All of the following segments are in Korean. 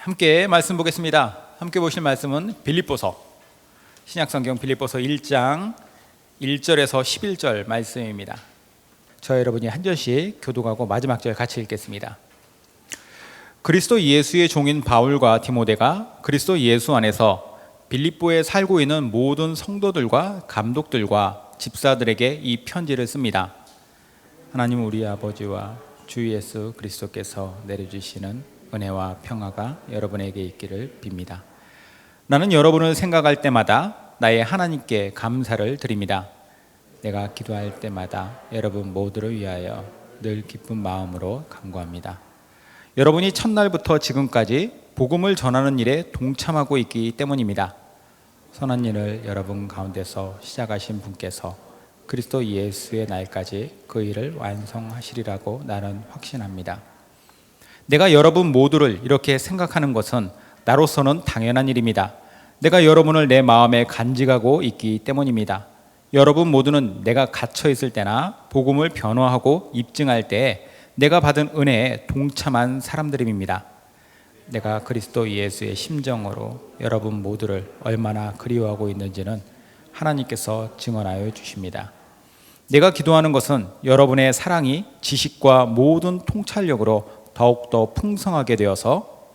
함께 말씀 보겠습니다. 함께 보실 말씀은 빌립보서, 신약성경 빌립보서 1장 1절에서 11절 말씀입니다. 저 여러분이 한 절씩 교독하고 마지막 절 같이 읽겠습니다. 그리스도 예수의 종인 바울과 디모데가 그리스도 예수 안에서 빌립보에 살고 있는 모든 성도들과 감독들과 집사들에게 이 편지를 씁니다. 하나님 우리 아버지와 주 예수 그리스도께서 내려주시는 은혜와 평화가 여러분에게 있기를 빕니다. 나는 여러분을 생각할 때마다 나의 하나님께 감사를 드립니다. 내가 기도할 때마다 여러분 모두를 위하여 늘 기쁜 마음으로 간구합니다. 여러분이 첫날부터 지금까지 복음을 전하는 일에 동참하고 있기 때문입니다. 선한 일을 여러분 가운데서 시작하신 분께서 그리스도 예수의 날까지 그 일을 완성하시리라고 나는 확신합니다. 내가 여러분 모두를 이렇게 생각하는 것은 나로서는 당연한 일입니다. 내가 여러분을 내 마음에 간직하고 있기 때문입니다. 여러분 모두는 내가 갇혀 있을 때나 복음을 변호하고 입증할 때 내가 받은 은혜에 동참한 사람들입니다. 내가 그리스도 예수의 심정으로 여러분 모두를 얼마나 그리워하고 있는지는 하나님께서 증언하여 주십니다. 내가 기도하는 것은 여러분의 사랑이 지식과 모든 통찰력으로 더욱더 풍성하게 되어서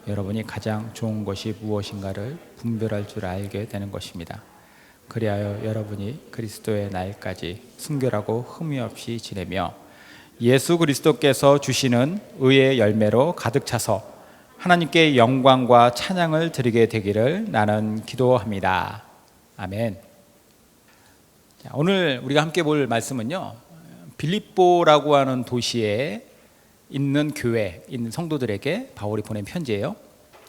여러분이 가장 좋은 것이 무엇인가를 분별할 줄 알게 되는 것입니다. 그리하여 여러분이 그리스도의 날까지 순결하고 흠이 없이 지내며 예수 그리스도께서 주시는 의의 열매로 가득 차서 하나님께 영광과 찬양을 드리게 되기를 나는 기도합니다. 아멘. 자, 오늘 우리가 함께 볼 말씀은요, 빌립보라고 하는 도시에 있는 교회, 있는 성도들에게 바울이 보낸 편지예요.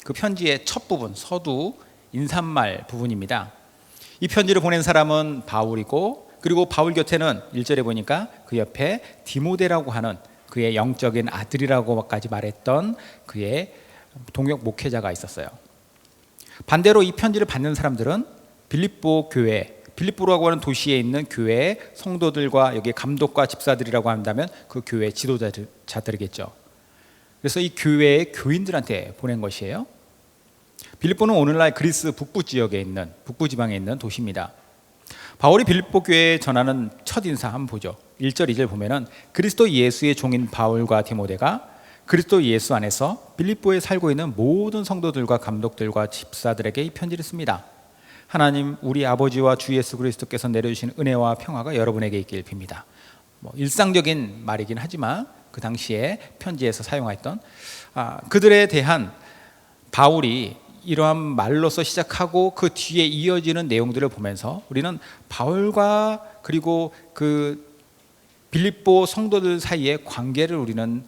그 편지의 첫 부분, 서두 인사말 부분입니다. 이 편지를 보낸 사람은 바울이고, 그리고 바울 곁에는 1절에 보니까 그 옆에 디모데라고 하는 그의 영적인 아들이라고까지 말했던 그의 동역 목회자가 있었어요. 반대로 이 편지를 받는 사람들은 빌립보 교회, 빌립보라고 하는 도시에 있는 교회의 성도들과 여기 감독과 집사들이라고 한다면 그 교회 지도자들이겠죠. 그래서 이 교회의 교인들한테 보낸 것이에요. 빌립보는 오늘날 그리스 북부 지역에 있는, 북부 지방에 있는 도시입니다. 바울이 빌립보 교회에 전하는 첫 인사 한번 보죠. 1절 2절 보면은 그리스도 예수의 종인 바울과 디모데가 그리스도 예수 안에서 빌립보에 살고 있는 모든 성도들과 감독들과 집사들에게 이 편지를 씁니다. 하나님 우리 아버지와 주 예수 그리스도께서 내려주신 은혜와 평화가 여러분에게 있길 빕니다. 일상적인 말이긴 하지만 그 당시에 편지에서 사용했던 그들에 대한 바울이 이러한 말로서 시작하고 그 뒤에 이어지는 내용들을 보면서 우리는 바울과 그리고 그 빌립보 성도들 사이의 관계를 우리는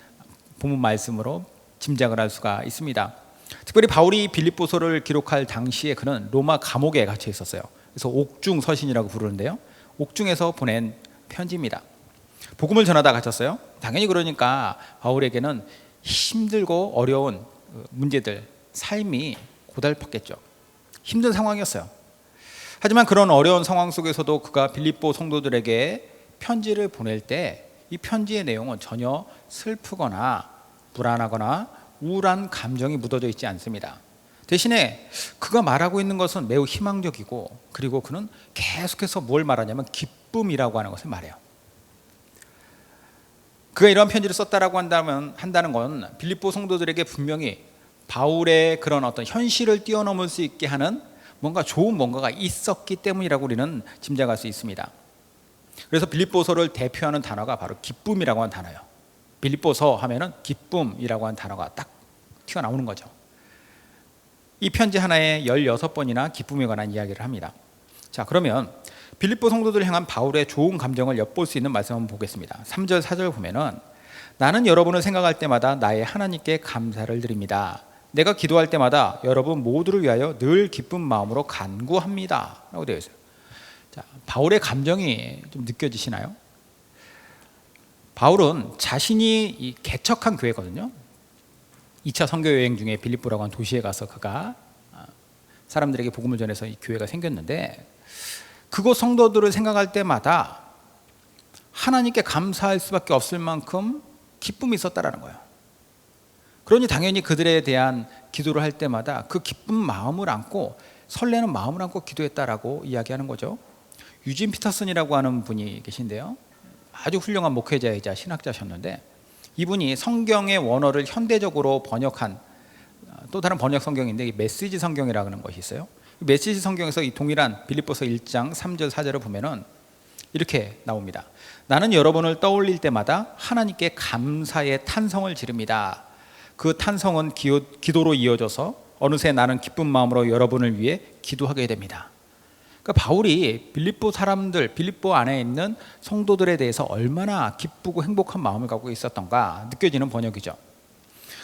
본문 말씀으로 짐작을 할 수가 있습니다. 특별히 바울이 빌립보서를 기록할 당시에 그는 로마 감옥에 갇혀 있었어요. 그래서 옥중 서신이라고 부르는데요, 옥중에서 보낸 편지입니다. 복음을 전하다 갇혔어요. 당연히 그러니까 바울에게는 힘들고 어려운 문제들, 삶이 고달팠겠죠. 힘든 상황이었어요. 하지만 그런 어려운 상황 속에서도 그가 빌립보 성도들에게 편지를 보낼 때 이 편지의 내용은 전혀 슬프거나 불안하거나 우울한 감정이 묻어져 있지 않습니다. 대신에 그가 말하고 있는 것은 매우 희망적이고, 그리고 그는 계속해서 뭘 말하냐면 기쁨이라고 하는 것을 말해요. 그가 이런 편지를 썼다라고 한다는 건 빌립보 성도들에게 분명히 바울의 그런 어떤 현실을 뛰어넘을 수 있게 하는 뭔가 좋은 뭔가가 있었기 때문이라고 우리는 짐작할 수 있습니다. 그래서 빌립보서를 대표하는 단어가 바로 기쁨이라고 하는 단어예요. 빌립보서 하면은 기쁨이라고 하는 단어가 딱 튀어나오는 거죠. 이 편지 하나에 16번이나 기쁨에 관한 이야기를 합니다. 자, 그러면 빌립보 성도들을 향한 바울의 좋은 감정을 엿볼 수 있는 말씀 한번 보겠습니다. 3절 4절 보면은 나는 여러분을 생각할 때마다 나의 하나님께 감사를 드립니다. 내가 기도할 때마다 여러분 모두를 위하여 늘 기쁜 마음으로 간구합니다 라고 되어 있어요. 자, 바울의 감정이 좀 느껴지시나요? 바울은 자신이 이 개척한 교회거든요. 2차 선교 여행 중에 빌립보라고 하는 도시에 가서 그가 사람들에게 복음을 전해서 이 교회가 생겼는데, 그곳 성도들을 생각할 때마다 하나님께 감사할 수밖에 없을 만큼 기쁨이 있었다라는 거예요. 그러니 당연히 그들에 대한 기도를 할 때마다 그 기쁜 마음을 안고 설레는 마음을 안고 기도했다라고 이야기하는 거죠. 유진 피터슨이라고 하는 분이 계신데요, 아주 훌륭한 목회자이자 신학자셨는데, 이분이 성경의 원어를 현대적으로 번역한 또 다른 번역 성경인데 메시지 성경이라는 것이 있어요. 메시지 성경에서 이 동일한 빌립보서 1장 3절 4절을 보면은 이렇게 나옵니다. 나는 여러분을 떠올릴 때마다 하나님께 감사의 탄성을 지릅니다. 그 탄성은 기도로 이어져서 어느새 나는 기쁜 마음으로 여러분을 위해 기도하게 됩니다. 그러니까 바울이 빌립보 사람들, 빌립보 안에 있는 성도들에 대해서 얼마나 기쁘고 행복한 마음을 갖고 있었던가 느껴지는 번역이죠.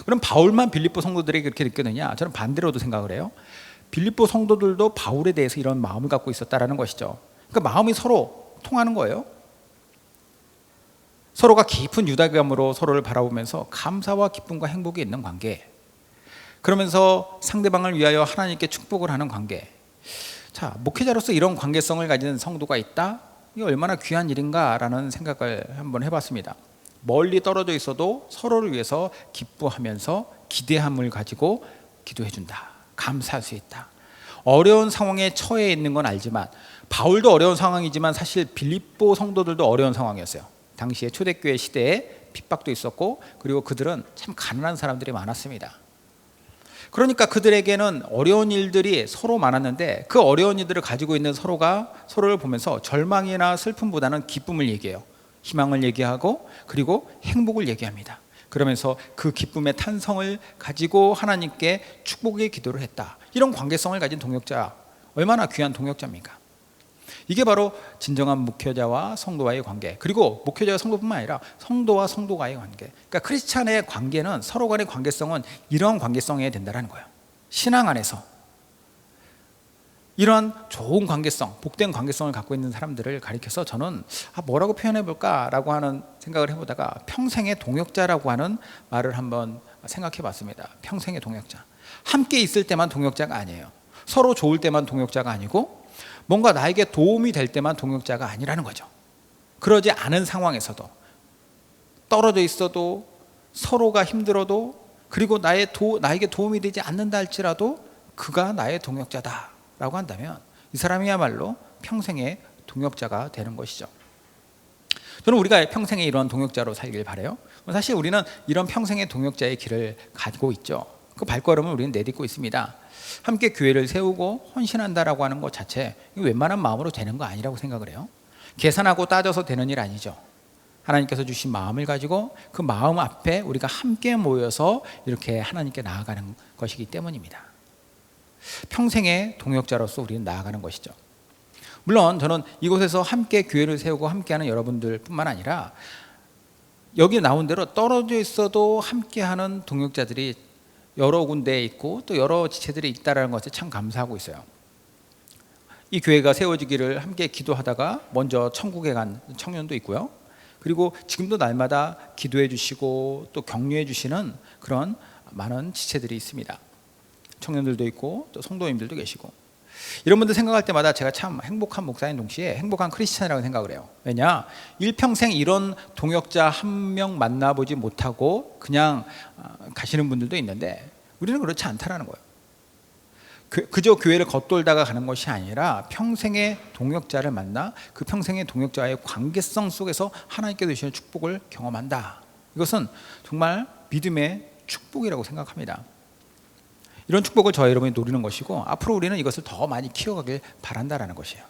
그럼 바울만 빌립보 성도들에게 그렇게 느꼈느냐? 저는 반대로도 생각을 해요. 빌립보 성도들도 바울에 대해서 이런 마음을 갖고 있었다라는 것이죠. 그러니까 마음이 서로 통하는 거예요. 서로가 깊은 유대감으로 서로를 바라보면서 감사와 기쁨과 행복이 있는 관계, 그러면서 상대방을 위하여 하나님께 축복을 하는 관계. 자, 목회자로서 이런 관계성을 가진 성도가 있다? 이게 얼마나 귀한 일인가라는 생각을 한번 해봤습니다. 멀리 떨어져 있어도 서로를 위해서 기뻐하면서 기대함을 가지고 기도해준다, 감사할 수 있다. 어려운 상황에 처해 있는 건 알지만, 바울도 어려운 상황이지만 사실 빌립보 성도들도 어려운 상황이었어요. 당시에 초대교회 시대에 핍박도 있었고, 그리고 그들은 참 가난한 사람들이 많았습니다. 그러니까 그들에게는 어려운 일들이 서로 많았는데, 그 어려운 일들을 가지고 있는 서로가 서로를 보면서 절망이나 슬픔보다는 기쁨을 얘기해요. 희망을 얘기하고 그리고 행복을 얘기합니다. 그러면서 그 기쁨의 탄성을 가지고 하나님께 축복의 기도를 했다. 이런 관계성을 가진 동역자, 얼마나 귀한 동역자입니까? 이게 바로 진정한 목회자와 성도와의 관계, 그리고 목회자와 성도뿐만 아니라 성도와 성도와의 관계. 그러니까 크리스찬의 관계는, 서로 간의 관계성은 이런 관계성이어야 된다는 거예요. 신앙 안에서 이런 좋은 관계성, 복된 관계성을 갖고 있는 사람들을 가리켜서 저는 뭐라고 표현해 볼까라고 하는 생각을 해보다가 평생의 동역자라고 하는 말을 한번 생각해 봤습니다. 평생의 동역자. 함께 있을 때만 동역자가 아니에요. 서로 좋을 때만 동역자가 아니고, 뭔가 나에게 도움이 될 때만 동역자가 아니라는 거죠. 그러지 않은 상황에서도, 떨어져 있어도, 서로가 힘들어도, 그리고 나에게 도움이 되지 않는다 할지라도 그가 나의 동역자다라고 한다면 이 사람이야말로 평생의 동역자가 되는 것이죠. 저는 우리가 평생에 이런 동역자로 살길 바라요. 사실 우리는 이런 평생의 동역자의 길을 가지고 있죠. 그 발걸음을 우리는 내딛고 있습니다. 함께 교회를 세우고 헌신한다라고 하는 것 자체, 웬만한 마음으로 되는 거 아니라고 생각을 해요. 계산하고 따져서 되는 일 아니죠. 하나님께서 주신 마음을 가지고 그 마음 앞에 우리가 함께 모여서 이렇게 하나님께 나아가는 것이기 때문입니다. 평생의 동역자로서 우리는 나아가는 것이죠. 물론 저는 이곳에서 함께 교회를 세우고 함께하는 여러분들 뿐만 아니라, 여기 나온 대로 떨어져 있어도 함께하는 동역자들이 여러 군데에 있고 또 여러 지체들이 있다는 것에 참 감사하고 있어요. 이 교회가 세워지기를 함께 기도하다가 먼저 천국에 간 청년도 있고요. 그리고 지금도 날마다 기도해 주시고 또 격려해 주시는 그런 많은 지체들이 있습니다. 청년들도 있고 또 성도님들도 계시고, 이런 분들 생각할 때마다 제가 참 행복한 목사인 동시에 행복한 크리스찬이라고 생각을 해요. 왜냐? 일평생 이런 동역자 한 명 만나보지 못하고 그냥 가시는 분들도 있는데, 우리는 그렇지 않다라는 거예요. 그저 교회를 겉돌다가 가는 것이 아니라 평생의 동역자를 만나 그 평생의 동역자의 관계성 속에서 하나님께 주시는 축복을 경험한다. 이것은 정말 믿음의 축복이라고 생각합니다. 이런 축복을 저와 여러분이 노리는 것이고, 앞으로 우리는 이것을 더 많이 키워가길 바란다라는 것이에요.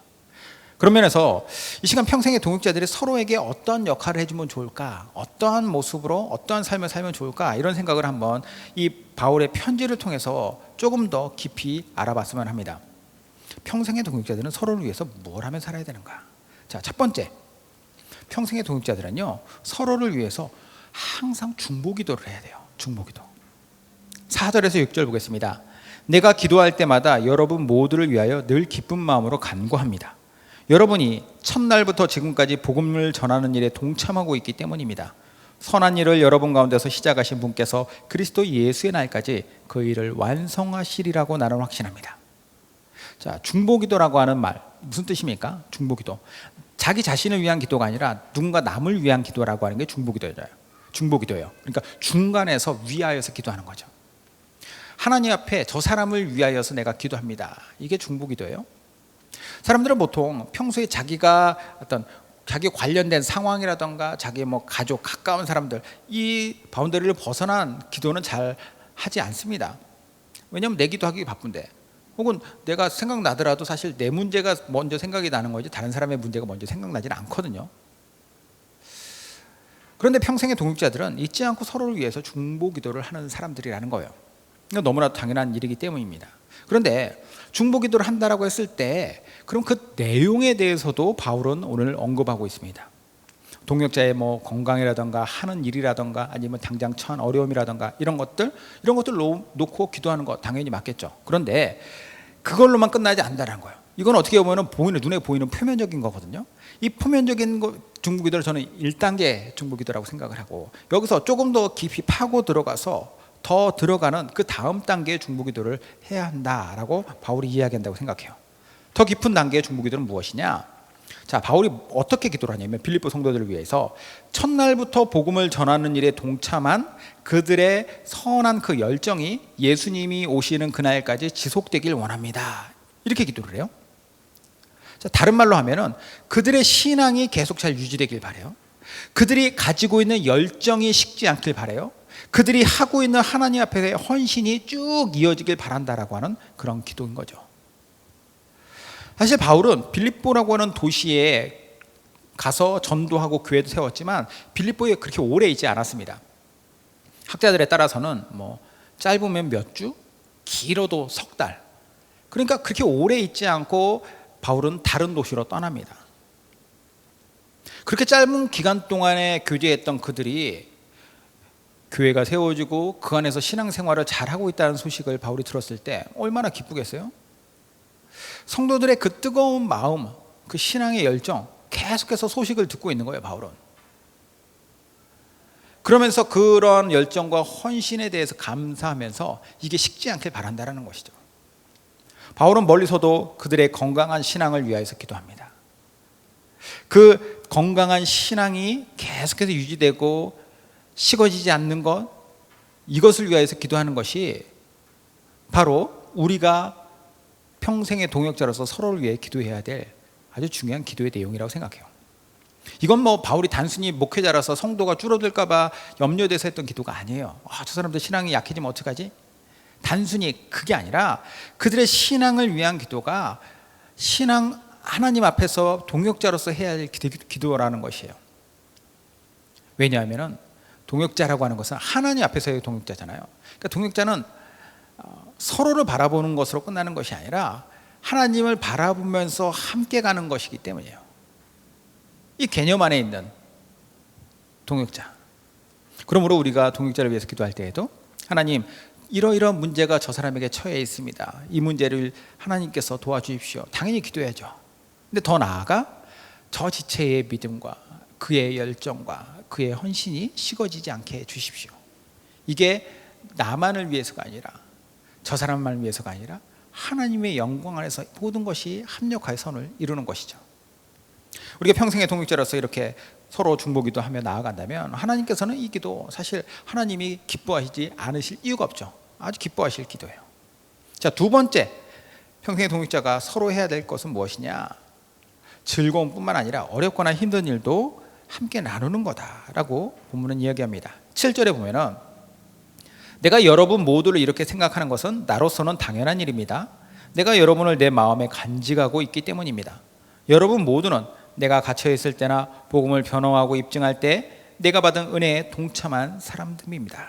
그런 면에서 이 시간 평생의 동역자들이 서로에게 어떤 역할을 해주면 좋을까, 어떠한 모습으로 어떠한 삶을 살면 좋을까, 이런 생각을 한번 이 바울의 편지를 통해서 조금 더 깊이 알아봤으면 합니다. 평생의 동역자들은 서로를 위해서 뭘 하며 살아야 되는가? 자, 첫 번째, 평생의 동역자들은요, 서로를 위해서 항상 중보기도를 해야 돼요. 중보기도. 4절에서 6절 보겠습니다. 내가 기도할 때마다 여러분 모두를 위하여 늘 기쁜 마음으로 간구합니다. 여러분이 첫날부터 지금까지 복음을 전하는 일에 동참하고 있기 때문입니다. 선한 일을 여러분 가운데서 시작하신 분께서 그리스도 예수의 날까지 그 일을 완성하시리라고 나는 확신합니다. 자, 중보기도라고 하는 말 무슨 뜻입니까? 중보기도, 자기 자신을 위한 기도가 아니라 누군가 남을 위한 기도라고 하는 게 중보기도예요. 그러니까 중간에서 위하여서 기도하는 거죠. 하나님 앞에 저 사람을 위하여서 내가 기도합니다. 이게 중보기도예요. 사람들은 보통 평소에 자기가 어떤 자기 관련된 상황이라던가 자기 뭐 가족 가까운 사람들 이 바운더리를 벗어난 기도는 잘 하지 않습니다. 왜냐하면 내 기도하기 바쁜데, 혹은 내가 생각나더라도 사실 내 문제가 먼저 생각이 나는 거지 다른 사람의 문제가 먼저 생각나지는 않거든요. 그런데 평생의 동역자들은 잊지 않고 서로를 위해서 중보기도를 하는 사람들이라는 거예요. 너무나 당연한 일이기 때문입니다. 그런데 중보기도를 한다라고 했을 때 그럼 그 내용에 대해서도 바울은 오늘 언급하고 있습니다. 동역자의 뭐 건강이라든가 하는 일이라든가 아니면 당장 처한 어려움이라든가 이런 것들 놓고 기도하는 거 당연히 맞겠죠. 그런데 그걸로만 끝나지 않는다는 거예요. 이건 어떻게 보면 눈에 보이는 표면적인 거거든요. 이 표면적인 중보기도를 저는 1단계 중보기도라고 생각을 하고, 여기서 조금 더 깊이 파고 들어가서 더 들어가는 그 다음 단계의 중보기도를 해야 한다라고 바울이 이야기한다고 생각해요. 더 깊은 단계의 중보기도는 무엇이냐? 자, 바울이 어떻게 기도를 하냐면 빌립보 성도들을 위해서 첫날부터 복음을 전하는 일에 동참한 그들의 선한 그 열정이 예수님이 오시는 그날까지 지속되길 원합니다. 이렇게 기도를 해요. 자, 다른 말로 하면은 그들의 신앙이 계속 잘 유지되길 바라요. 그들이 가지고 있는 열정이 식지 않길 바라요. 그들이 하고 있는 하나님 앞에서의 헌신이 쭉 이어지길 바란다라고 하는 그런 기도인 거죠. 사실 바울은 빌립보라고 하는 도시에 가서 전도하고 교회도 세웠지만 빌립보에 그렇게 오래 있지 않았습니다. 학자들에 따라서는 뭐 짧으면 몇 주, 길어도 석 달. 그러니까 그렇게 오래 있지 않고 바울은 다른 도시로 떠납니다. 그렇게 짧은 기간 동안에 교제했던 그들이 교회가 세워지고 그 안에서 신앙생활을 잘하고 있다는 소식을 바울이 들었을 때 얼마나 기쁘겠어요? 성도들의 그 뜨거운 마음, 그 신앙의 열정, 계속해서 소식을 듣고 있는 거예요, 바울은. 그러면서 그런 열정과 헌신에 대해서 감사하면서 이게 식지 않길 바란다는 것이죠. 바울은 멀리서도 그들의 건강한 신앙을 위하여서 기도합니다. 그 건강한 신앙이 계속해서 유지되고 식어지지 않는 것, 이것을 위하여서 기도하는 것이 바로 우리가 평생의 동역자로서 서로를 위해 기도해야 될 아주 중요한 기도의 내용이라고 생각해요. 이건 뭐 바울이 단순히 목회자라서 성도가 줄어들까 봐 염려돼서 했던 기도가 아니에요. 저 사람들 신앙이 약해지면 어떡하지? 단순히 그게 아니라 그들의 신앙을 위한 기도가 하나님 앞에서 동역자로서 해야 할 기도라는 것이에요. 왜냐하면 동역자라고 하는 것은 하나님 앞에서의 동역자잖아요. 그러니까 동역자는 서로를 바라보는 것으로 끝나는 것이 아니라 하나님을 바라보면서 함께 가는 것이기 때문이에요. 이 개념 안에 있는 동역자. 그러므로 우리가 동역자를 위해서 기도할 때에도 하나님, 이러이러한 문제가 저 사람에게 처해 있습니다. 이 문제를 하나님께서 도와주십시오. 당연히 기도해야죠. 근데 더 나아가 저 지체의 믿음과 그의 열정과 그의 헌신이 식어지지 않게 해주십시오. 이게 나만을 위해서가 아니라 저 사람만을 위해서가 아니라 하나님의 영광 안에서 모든 것이 합력하여 선을 이루는 것이죠. 우리가 평생의 동역자로서 이렇게 서로 중보기도 하며 나아간다면 하나님께서는 이 기도 사실 하나님이 기뻐하시지 않으실 이유가 없죠. 아주 기뻐하실 기도예요. 자, 두 번째 평생의 동역자가 서로 해야 될 것은 무엇이냐? 즐거움뿐만 아니라 어렵거나 힘든 일도 함께 나누는 거다라고 본문은 이야기합니다. 7절에 보면은 내가 여러분 모두를 이렇게 생각하는 것은 나로서는 당연한 일입니다. 내가 여러분을 내 마음에 간직하고 있기 때문입니다. 여러분 모두는 내가 갇혀 있을 때나 복음을 변호하고 입증할 때 내가 받은 은혜에 동참한 사람들입니다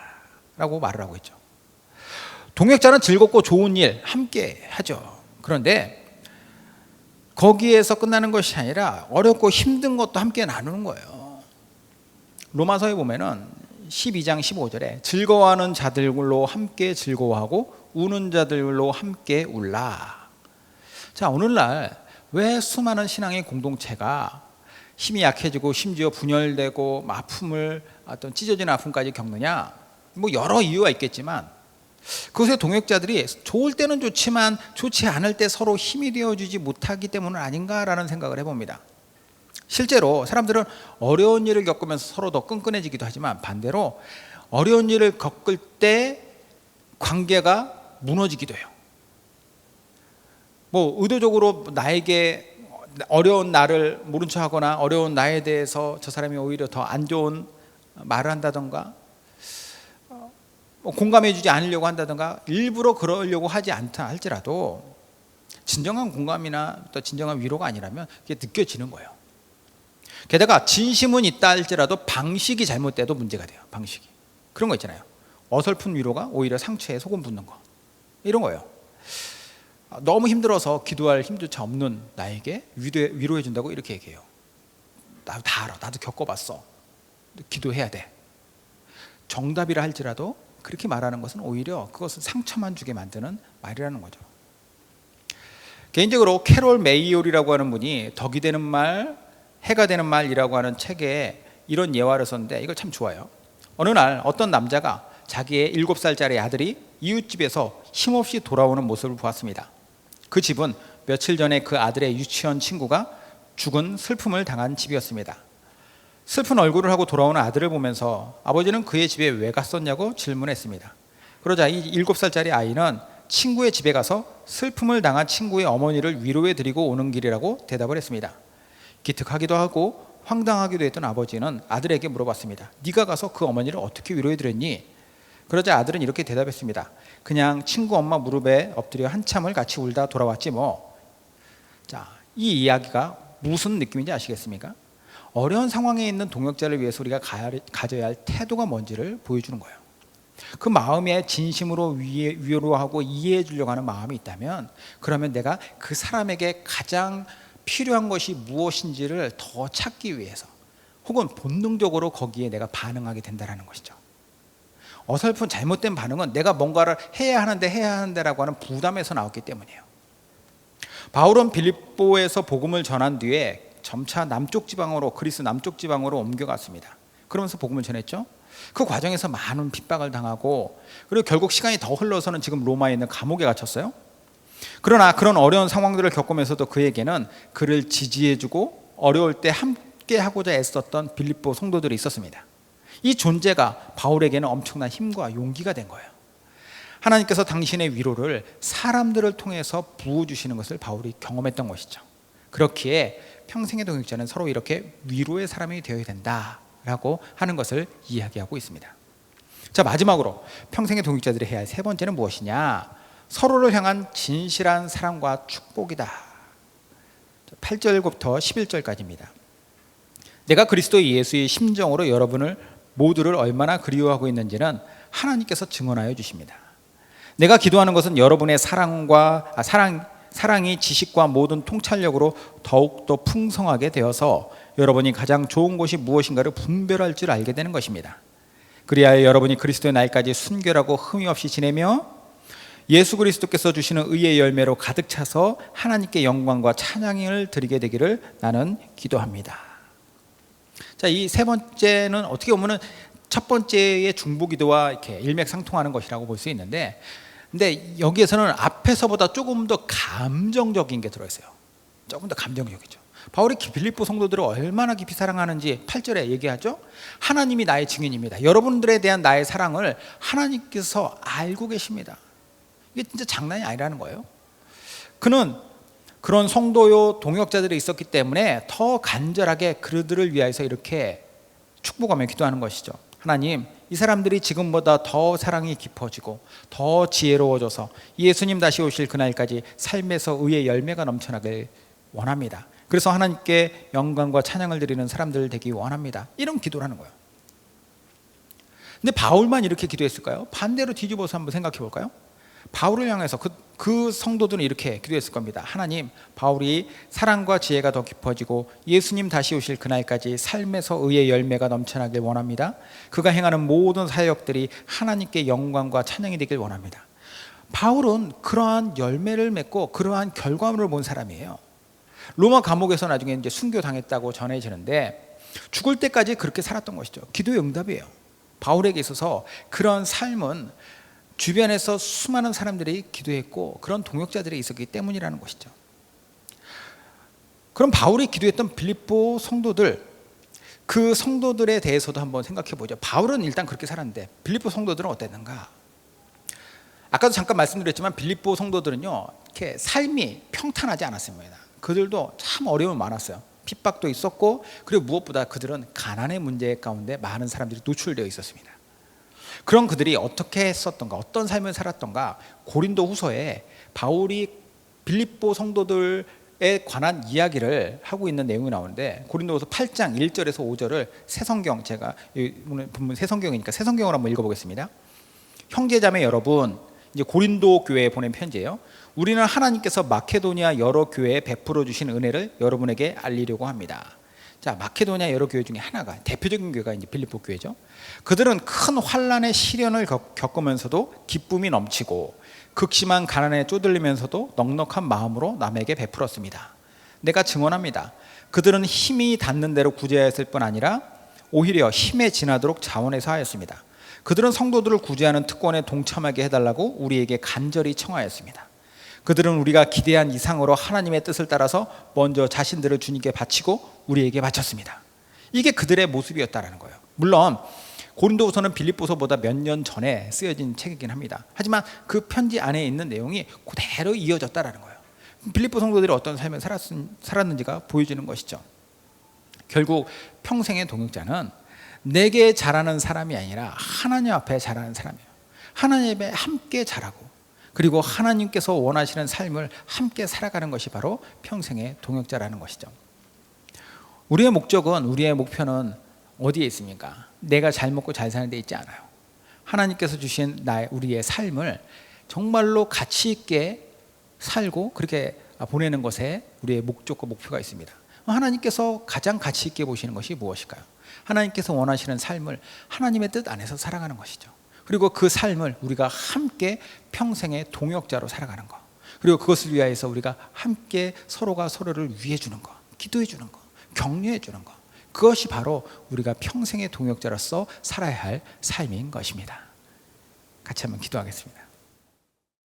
라고 말을 하고 있죠. 동역자는 즐겁고 좋은 일 함께 하죠. 그런데 거기에서 끝나는 것이 아니라 어렵고 힘든 것도 함께 나누는 거예요. 로마서에 보면은 12장 15절에 즐거워하는 자들로 함께 즐거워하고 우는 자들로 함께 울라. 자, 오늘날 왜 수많은 신앙의 공동체가 힘이 약해지고 심지어 분열되고 아픔을 어떤 찢어지는 아픔까지 겪느냐? 뭐 여러 이유가 있겠지만 그것의 동역자들이 좋을 때는 좋지만 좋지 않을 때 서로 힘이 되어주지 못하기 때문은 아닌가라는 생각을 해봅니다. 실제로 사람들은 어려운 일을 겪으면서 서로 더 끈끈해지기도 하지만 반대로 어려운 일을 겪을 때 관계가 무너지기도 해요. 뭐 의도적으로 나에게 어려운 나를 모른 척하거나 어려운 나에 대해서 저 사람이 오히려 더 안 좋은 말을 한다던가 공감해주지 않으려고 한다던가 일부러 그러려고 하지 않다 할지라도 진정한 공감이나 또 진정한 위로가 아니라면 그게 느껴지는 거예요. 게다가 진심은 있다 할지라도 방식이 잘못돼도 문제가 돼요. 방식이. 그런 거 있잖아요. 어설픈 위로가 오히려 상처에 소금 붓는 거, 이런 거예요. 너무 힘들어서 기도할 힘조차 없는 나에게 위로해 준다고 이렇게 얘기해요. 나도 다 알아. 나도 겪어봤어. 기도해야 돼. 정답이라 할지라도 그렇게 말하는 것은 오히려 그것은 상처만 주게 만드는 말이라는 거죠. 개인적으로 캐롤 메이올이라고 하는 분이 덕이 되는 말, 해가 되는 말이라고 하는 책에 이런 예화를 썼는데 이걸 참 좋아요. 어느 날 어떤 남자가 자기의 7살짜리 아들이 이웃집에서 힘없이 돌아오는 모습을 보았습니다. 그 집은 며칠 전에 그 아들의 유치원 친구가 죽은 슬픔을 당한 집이었습니다. 슬픈 얼굴을 하고 돌아오는 아들을 보면서 아버지는 그의 집에 왜 갔었냐고 질문했습니다. 그러자 이 7살짜리 아이는 친구의 집에 가서 슬픔을 당한 친구의 어머니를 위로해 드리고 오는 길이라고 대답을 했습니다. 기특하기도 하고 황당하기도 했던 아버지는 아들에게 물어봤습니다. 네가 가서 그 어머니를 어떻게 위로해 드렸니? 그러자 아들은 이렇게 대답했습니다. 그냥 친구 엄마 무릎에 엎드려 한참을 같이 울다 돌아왔지 뭐. 자, 이 이야기가 무슨 느낌인지 아시겠습니까? 어려운 상황에 있는 동역자를 위해서 우리가 가져야 할 태도가 뭔지를 보여주는 거예요. 그 마음에 진심으로 위로하고 이해해 주려고 하는 마음이 있다면, 그러면 내가 그 사람에게 가장 필요한 것이 무엇인지를 더 찾기 위해서 혹은 본능적으로 거기에 내가 반응하게 된다는 것이죠. 어설픈 잘못된 반응은 내가 뭔가를 해야 하는데라고 하는 부담에서 나왔기 때문이에요. 바울은 빌립보에서 복음을 전한 뒤에 점차 남쪽 지방으로, 그리스 남쪽 지방으로 옮겨갔습니다. 그러면서 복음을 전했죠. 그 과정에서 많은 핍박을 당하고, 그리고 결국 시간이 더 흘러서는 지금 로마에 있는 감옥에 갇혔어요. 그러나 그런 어려운 상황들을 겪으면서도 그에게는 그를 지지해주고 어려울 때 함께 하고자 애썼던 빌립보 성도들이 있었습니다. 이 존재가 바울에게는 엄청난 힘과 용기가 된 거예요. 하나님께서 당신의 위로를 사람들을 통해서 부어주시는 것을 바울이 경험했던 것이죠. 그렇기에 평생의 동역자는 서로 이렇게 위로의 사람이 되어야 된다라고 하는 것을 이야기하고 있습니다. 자, 마지막으로 평생의 동역자들이 해야 할 세 번째는 무엇이냐? 서로를 향한 진실한 사랑과 축복이다. 8절부터 11절까지입니다. 내가 그리스도 예수의 심정으로 여러분을 모두를 얼마나 그리워하고 있는지는 하나님께서 증언하여 주십니다. 내가 기도하는 것은 여러분의 사랑이 지식과 모든 통찰력으로 더욱더 풍성하게 되어서 여러분이 가장 좋은 것이 무엇인가를 분별할 줄 알게 되는 것입니다. 그리하여 여러분이 그리스도의 날까지 순결하고 흠이 없이 지내며 예수 그리스도께서 주시는 의의 열매로 가득 차서 하나님께 영광과 찬양을 드리게 되기를 나는 기도합니다. 자, 이 세 번째는 어떻게 보면은 첫 번째의 중보기도와 이렇게 일맥상통하는 것이라고 볼 수 있는데, 근데 여기에서는 앞에서보다 조금 더 감정적인 게 들어있어요. 조금 더 감정적이죠. 바울이 빌립보 성도들을 얼마나 깊이 사랑하는지 8절에 얘기하죠. 하나님이 나의 증인입니다. 여러분들에 대한 나의 사랑을 하나님께서 알고 계십니다. 이게 진짜 장난이 아니라는 거예요. 그는 그런 성도요 동역자들이 있었기 때문에 더 간절하게 그들을 위해서 이렇게 축복하며 기도하는 것이죠. 하나님, 이 사람들이 지금보다 더 사랑이 깊어지고 더 지혜로워져서 예수님 다시 오실 그날까지 삶에서 의의 열매가 넘쳐나길 원합니다. 그래서 하나님께 영광과 찬양을 드리는 사람들 되기 원합니다. 이런 기도를 하는 거예요. 근데 바울만 이렇게 기도했을까요? 반대로 뒤집어서 한번 생각해 볼까요? 바울을 향해서 그 성도들은 이렇게 기도했을 겁니다. 하나님, 바울이 사랑과 지혜가 더 깊어지고 예수님 다시 오실 그날까지 삶에서 의의 열매가 넘쳐나길 원합니다. 그가 행하는 모든 사역들이 하나님께 영광과 찬양이 되길 원합니다. 바울은 그러한 열매를 맺고 그러한 결과물을 본 사람이에요. 로마 감옥에서 나중에 이제 순교당했다고 전해지는데 죽을 때까지 그렇게 살았던 것이죠. 기도의 응답이에요. 바울에게 있어서 그런 삶은 주변에서 수많은 사람들이 기도했고 그런 동역자들이 있었기 때문이라는 것이죠. 그럼 바울이 기도했던 빌립보 성도들, 그 성도들에 대해서도 한번 생각해 보죠. 바울은 일단 그렇게 살았는데 빌립보 성도들은 어땠는가? 아까도 잠깐 말씀드렸지만 빌립보 성도들은요, 이렇게 삶이 평탄하지 않았습니다. 그들도 참 어려움이 많았어요. 핍박도 있었고, 그리고 무엇보다 그들은 가난의 문제 가운데 많은 사람들이 노출되어 있었습니다. 그런 그들이 어떻게 했었던가, 어떤 삶을 살았던가, 고린도 후서에 바울이 빌립보 성도들에 관한 이야기를 하고 있는 내용이 나오는데, 고린도후서 8장 1절에서 5절을 새성경, 제가 오늘 본문 새성경이니까 새성경을 한번 읽어보겠습니다. 형제자매 여러분, 이제 고린도 교회에 보낸 편지예요. 우리는 하나님께서 마케도니아 여러 교회에 베풀어 주신 은혜를 여러분에게 알리려고 합니다. 자, 마케도니아 여러 교회 중에 하나가, 대표적인 교회가 이제 빌립보 교회죠. 그들은 큰 환난의 시련을 겪으면서도 기쁨이 넘치고 극심한 가난에 쪼들리면서도 넉넉한 마음으로 남에게 베풀었습니다. 내가 증언합니다. 그들은 힘이 닿는 대로 구제하였을 뿐 아니라 오히려 힘에 지나도록 자원해서 하였습니다. 그들은 성도들을 구제하는 특권에 동참하게 해달라고 우리에게 간절히 청하였습니다. 그들은 우리가 기대한 이상으로 하나님의 뜻을 따라서 먼저 자신들을 주님께 바치고 우리에게 바쳤습니다. 이게 그들의 모습이었다는 거예요. 물론 고린도후서는 빌립보서보다 몇 년 전에 쓰여진 책이긴 합니다. 하지만 그 편지 안에 있는 내용이 그대로 이어졌다는 거예요. 빌립보 성도들이 어떤 삶을 살았는지가 보여지는 것이죠. 결국 평생의 동역자는 내게 잘하는 사람이 아니라 하나님 앞에 잘하는 사람이에요. 하나님 앞에 함께 잘하고, 그리고 하나님께서 원하시는 삶을 함께 살아가는 것이 바로 평생의 동역자라는 것이죠. 우리의 목적은, 우리의 목표는 어디에 있습니까? 내가 잘 먹고 잘 사는 데 있지 않아요. 하나님께서 주신 우리의 삶을 정말로 가치 있게 살고 그렇게 보내는 것에 우리의 목적과 목표가 있습니다. 하나님께서 가장 가치 있게 보시는 것이 무엇일까요? 하나님께서 원하시는 삶을 하나님의 뜻 안에서 살아가는 것이죠. 그리고 그 삶을 우리가 함께 평생의 동역자로 살아가는 것, 그리고 그것을 위하여서 우리가 함께 서로가 서로를 위해 주는 것, 기도해 주는 것, 격려해 주는 것, 그것이 바로 우리가 평생의 동역자로서 살아야 할 삶인 것입니다. 같이 한번 기도하겠습니다.